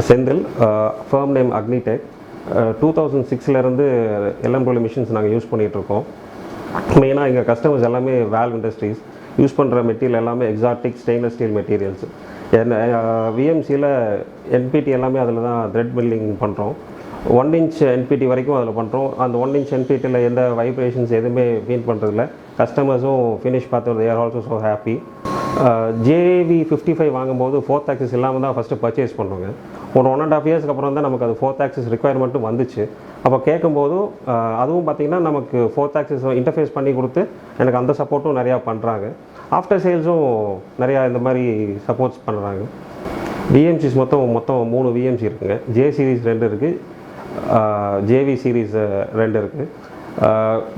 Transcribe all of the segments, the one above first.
Senthil, firm name Agnitech. 2006லேருந்து LMW machines நாங்கள் use பண்ணிகிட்ருக்கோம். மெயினாக எங்கள் கஸ்டமர்ஸ் எல்லாமே வேல்வ் இண்டஸ்ட்ரீஸ். யூஸ் பண்ணுற மெட்டீரியல் எல்லாமே எக்ஸாட்டிக் ஸ்டெயின்லெஸ் ஸ்டீல் மெட்டீரியல்ஸ். விஎம்சியில் என்பிடி எல்லாமே அதில் தான் த்ரெட் மில்லிங் பண்ணுறோம். 1 இன்ச் என்பிடி வரைக்கும் அதில் பண்ணுறோம். அந்த 1 இன்ச் என்பிடியில் எந்த வைப்ரேஷன்ஸ் எதுவுமே ஃபீல் பண்ணுறதில்ல. கஸ்டமர்ஸும் ஃபினிஷ் பார்த்து they are also so happy. JV55 வாங்கும்போது 4th ஆக்சிஸ் இல்லாமல் தான் ஃபஸ்ட்டு பர்ச்சேஸ் பண்ணுவோங்க. ஒரு 1.5 இயர்ஸ்க்கு அப்புறம் தான் நமக்கு அது 4th ஆக்சிஸ் ரிக்குவயர்மெண்ட்டும் வந்துச்சு. அப்போ கேட்கும்போது அதுவும் பார்த்திங்கன்னா நமக்கு 4th ஆக்சிஸ் இன்டர்ஃபேஸ் பண்ணி கொடுத்து எனக்கு அந்த சப்போர்ட்டும் நிறையா பண்ணுறாங்க. ஆஃப்டர் சேல்ஸும் நிறையா இந்த மாதிரி சப்போர்ட்ஸ் பண்ணுறாங்க. விஎம்சிஸ் மொத்தம் 3 விஎம்சி இருக்குங்க. ஜே சீரீஸ் 2 இருக்குது, ஜேவி சீரீஸ் 2 இருக்குது.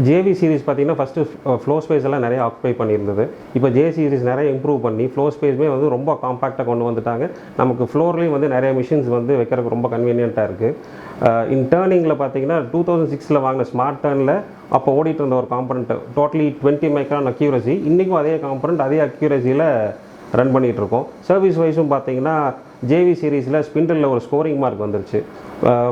ஜேவி சீரீஸ் பார்த்திங்கன்னா ஃபஸ்ட்டு ஃப்ளோ ஸ்பேஸ் எல்லாம் நிறைய ஆக்குபை பண்ணியிருந்தது. இப்போ ஜே சீரீஸ் நிறைய இம்ப்ரூவ் பண்ணி ஃப்ளோ ஸ்பேஸுமே வந்து ரொம்ப காம்பேக்டாக கொண்டு வந்துட்டாங்க. நமக்கு ஃப்ளோர்லேயும் வந்து நிறைய மிஷின்ஸ் வந்து வைக்கிறதுக்கு ரொம்ப கன்வீனியண்ட்டாக இருக்குது. இன் டேர்னிங்கில் பார்த்திங்கன்னா 2006 வாங்கின ஸ்மார்ட் டர்னில் அப்போ ஓடிட்டு இருந்த ஒரு காம்பனண்ட் டோட்டலி 20 மைக்ரான் அக்யூரசி, இன்றைக்கும் அதே காம்பனண்ட் அதே அக்யூரசியில் ரன் பண்ணிகிட்ருக்கோம். சர்வீஸ் வைஸும் பார்த்திங்கன்னா ஜேவி சீரீஸில் ஸ்பிண்டிலில் ஒரு ஸ்கோரிங் மார்க் வந்துருச்சு.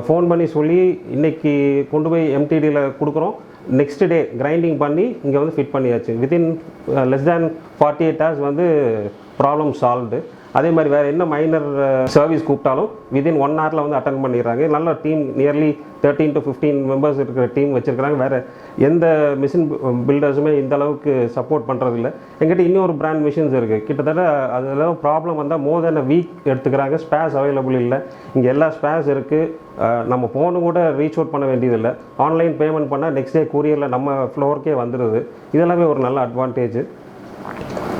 ஃபோன் பண்ணி சொல்லி இன்றைக்கி கொண்டு போய் எம்டிடியில் கொடுக்குறோம். நெக்ஸ்ட் டே கிரைண்டிங் பண்ணி இங்கே வந்து ஃபிட் பண்ணியாச்சு. வித்தின் less than 48 hours வந்து ப்ராப்ளம் சால்வ்டு. அதே மாதிரி வேறு என்ன மைனர் சர்வீஸ் கூப்பிட்டாலும் வித்தின் 1 hourல வந்து அட்டன் பண்ணிடுறாங்க. நல்ல டீம், நியர்லி 13 to 15 மெம்பர்ஸ் இருக்கிற டீம் வச்சுருக்கிறாங்க. வேறு எந்த மிஷின் பில்டர்ஸுமே இந்த அளவுக்கு சப்போர்ட் பண்ணுறதில்ல. எங்கிட்ட இன்னொரு பிராண்ட் மிஷின்ஸ் இருக்குது. கிட்டத்தட்ட அதில் ப்ராப்ளம் வந்தால் மோர் தென் வீக் எடுத்துக்கிறாங்க. ஸ்பேஸ் அவைலபிள் இல்லை. இங்கே எல்லா ஸ்பேஸ் இருக்குது. நம்ம ஃபோனு கூட ரீச் அவுட் பண்ண வேண்டியதில்லை. ஆன்லைன் பேமெண்ட் பண்ணால் நெக்ஸ்ட் டே கூரியரில் நம்ம ஃப்ளோருக்கே வந்துடுது. இதெல்லாமே ஒரு நல்ல அட்வான்டேஜ்.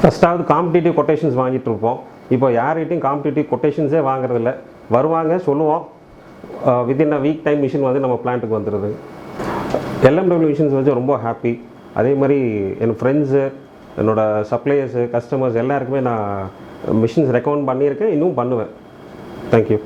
ஃபஸ்ட்டாவது காம்படிட்டிவ் கொட்டேஷன்ஸ் வாங்கிட்டு இருப்போம். இப்போ யார்கிட்டையும் காம்படிட்டிவ் கொட்டேஷன்ஸே வாங்குறதில்ல. வருவாங்க, சொல்லுவோம், within a week time machine வந்து நம்ம பிளான்ட்டுக்கு வந்துடுது. LMW மிஷின்ஸ் வந்து ரொம்ப ஹாப்பி. அதே மாதிரி என் ஃப்ரெண்ட்ஸு, என்னோடய சப்ளையர்ஸு, கஸ்டமர்ஸ் எல்லாருக்குமே நான் மிஷின்ஸ் ரெக்கமெண்ட் பண்ணியிருக்கேன், இன்னும் பண்ணுவேன். தேங்க்யூ.